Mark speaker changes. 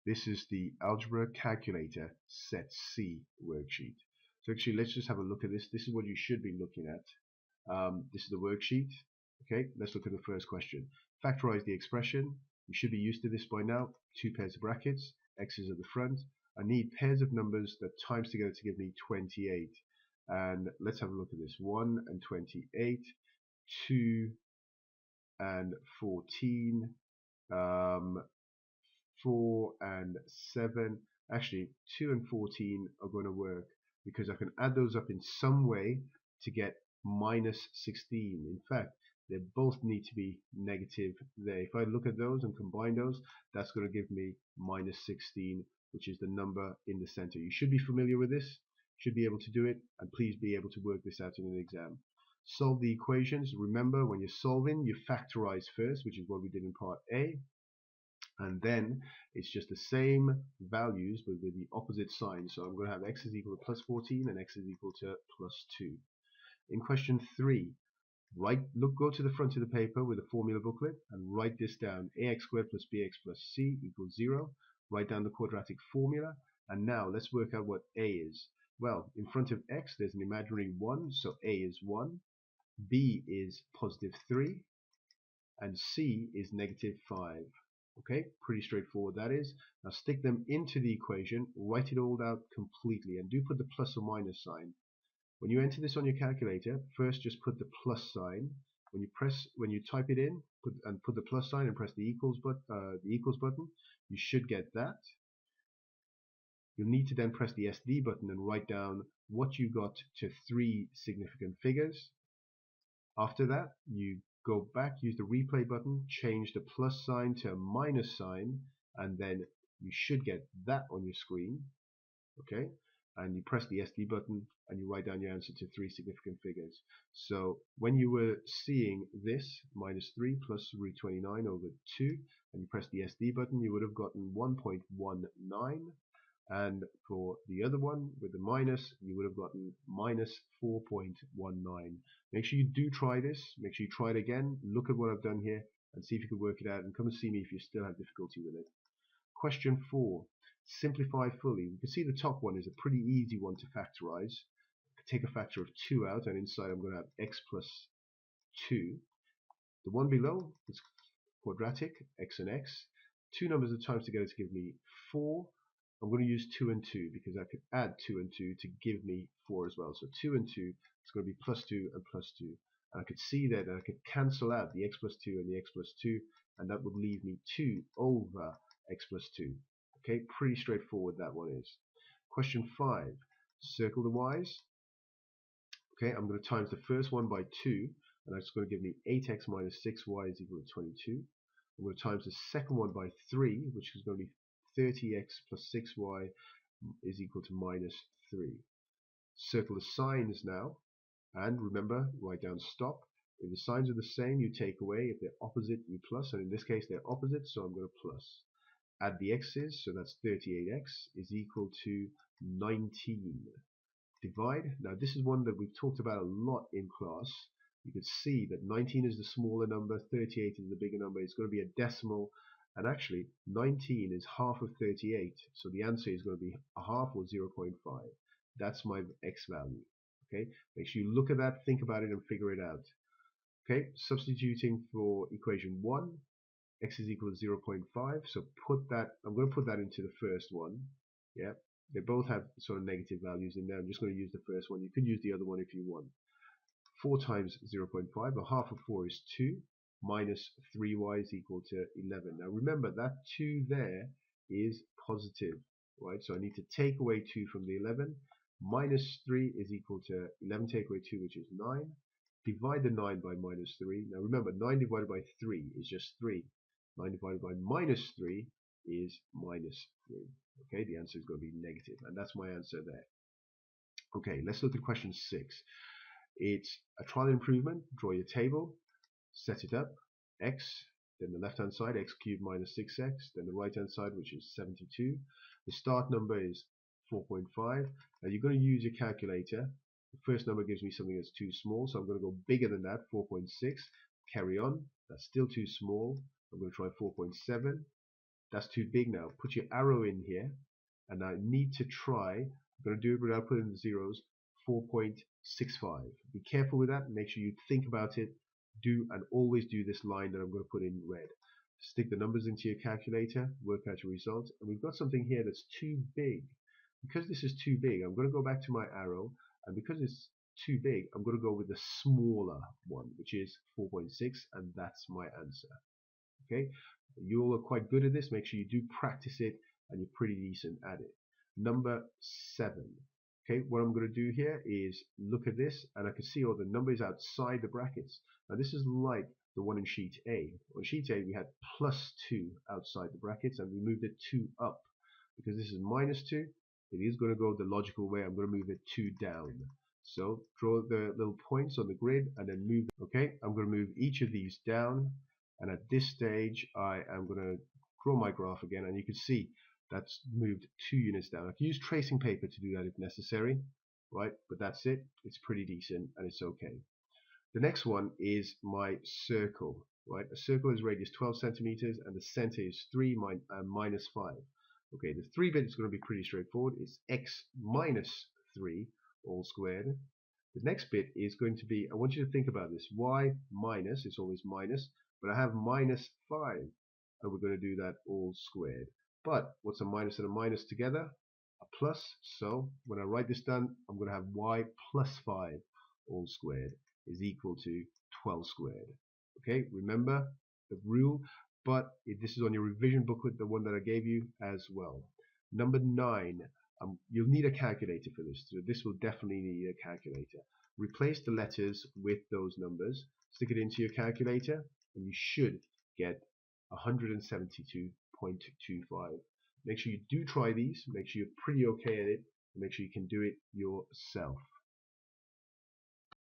Speaker 1: This is the Algebra Calculator Set C worksheet. So actually, let's just have a look at this. This is what you should be looking at. This is the worksheet. Okay, let's look at the first question. Factorize the expression. You should be used to this by now. Two pairs of brackets, x's at the front. I need pairs of numbers that times together to give me 28. And let's have a look at this. 1 and 28, 2 and 14, 4 and 7. Actually, 2 and 14 are going to work because I can add those up in some way to get minus 16. In fact, they both need to be negative there. If I look at those and combine those, that's going to give me minus 16, which is the number in the center. You should be familiar with this, should be able to do it, and please be able to work this out in an exam. Solve the equations. Remember, when you're solving, you factorize first, which is what we did in part A. And then it's just the same values but with the opposite sign. So I'm going to have x is equal to plus 14 and x is equal to plus 2. In question 3, go to the front of the paper with the formula booklet and write this down. Ax squared plus bx plus c equals 0. Write down the quadratic formula. And now let's work out what a is. Well, in front of x there's an imaginary 1, so a is 1. B is positive 3. And c is negative 5. Okay, pretty straightforward that is. Now stick them into the equation, write it all out completely, and do put the plus or minus sign. When you enter this on your calculator, first just put the plus sign. When you type it in, put the plus sign and press the equals button, you should get that. You'll need to then press the SD button and write down what you got to 3 significant figures. After that, you go back, use the replay button, change the plus sign to a minus sign, and then you should get that on your screen. Okay, and you press the SD button and you write down your answer to 3 significant figures. So when you were seeing this, minus 3 plus root 29 over 2, and you press the SD button, you would have gotten 1.19. And for the other one with the minus, you would have gotten minus 4.19. Make sure you do try this. Make sure you try it again. Look at what I've done here and see if you can work it out, and come and see me if you still have difficulty with it. Question 4. Simplify fully. You can see the top one is a pretty easy one to factorize. Take a factor of 2 out, and inside I'm going to have x plus 2. The one below is quadratic, x and x. Two numbers of times together to give me 4. I'm going to use 2 and 2 because I could add 2 and 2 to give me 4 as well. So 2 and 2 is going to be plus 2 and plus 2. And I could see that I could cancel out the x plus 2 and the x plus 2, and that would leave me 2 over x plus 2. Okay, pretty straightforward that one is. Question 5. Circle the y's. Okay, I'm going to times the first one by 2, and that's going to give me 8x minus 6y is equal to 22. I'm going to times the second one by 3, which is going to be 30x plus 6y is equal to minus 3. Circle the signs now, and remember, write down stop. If the signs are the same, you take away. If they're opposite, you plus, and in this case they're opposite, so I'm going to plus. Add the x's, so that's 38x is equal to 19. Divide. Now this is one that we've talked about a lot in class. You can see that 19 is the smaller number, 38 is the bigger number. It's going to be a decimal, and actually 19 is half of 38, so the answer is going to be a half, or 0.5. That's my x value. Okay, make sure you look at that, think about it, and figure it out. Okay, substituting for equation 1, x is equal to 0.5, so I'm going to put that into the first one. Yeah, they both have sort of negative values in there. I'm just going to use the first one. You could use the other one if you want. 4 times 0.5, a half of 4 is 2, minus 3y is equal to 11. Now remember, that 2 there is positive, right? So I need to take away 2 from the 11. Minus 3 is equal to 11 take away 2, which is 9. Divide the 9 by minus 3. Now remember, 9 divided by 3 is just 3. 9 divided by minus 3 is minus 3. Okay, the answer is going to be negative, and that's my answer there. Okay, let's look at question 6. It's a trial improvement. Draw your table, set it up, x, then the left hand side, x cubed minus 6x, then the right hand side, which is 72. The start number is 4.5. Now you're going to use your calculator. The first number gives me something that's too small, so I'm going to go bigger than that, 4.6. Carry on, that's still too small. I'm going to try 4.7. That's too big now. Put your arrow in here, and I need to try, I'm going to do it without putting the zeros, 4.65. Be careful with that. Make sure you think about it. Do and always do this line that I'm going to put in red. Stick the numbers into your calculator, work out your result, and we've got something here that's too big. Because this is too big, I'm going to go back to my arrow, and because it's too big, I'm going to go with the smaller one, which is 4.6, and that's my answer. Okay, you all are quite good at this. Make sure you do practice it, and you're pretty decent at it. Number 7. Okay, what I'm going to do here is look at this, and I can see all the numbers outside the brackets. Now this is like the one in sheet A. On sheet A we had +2 outside the brackets, and we moved it 2 up. Because this is -2, it is going to go the logical way. I'm going to move it 2 down. So draw the little points on the grid and then move. Okay, I'm going to move each of these down, and at this stage I am going to draw my graph again, and you can see that's moved 2 units down. I can use tracing paper to do that if necessary, right? But that's it. It's pretty decent and it's okay. The next one is my circle, right? A circle is radius 12 centimeters and the center is 3 minus 5. Okay, the 3 bit is going to be pretty straightforward. It's x minus 3 all squared. The next bit is going to be, I want you to think about this. Y minus, it's always minus, but I have minus 5, and we're going to do that all squared. But what's a minus and a minus together? A plus. So when I write this down, I'm going to have y plus 5 all squared is equal to 12 squared. Okay, remember the rule, but this is on your revision booklet, the one that I gave you as well. Number 9. You'll need a calculator for this. So this will definitely need a calculator. Replace the letters with those numbers. Stick it into your calculator, and you should get 172.25. Make sure you do try these. Make sure you're pretty okay at it. And make sure you can do it yourself.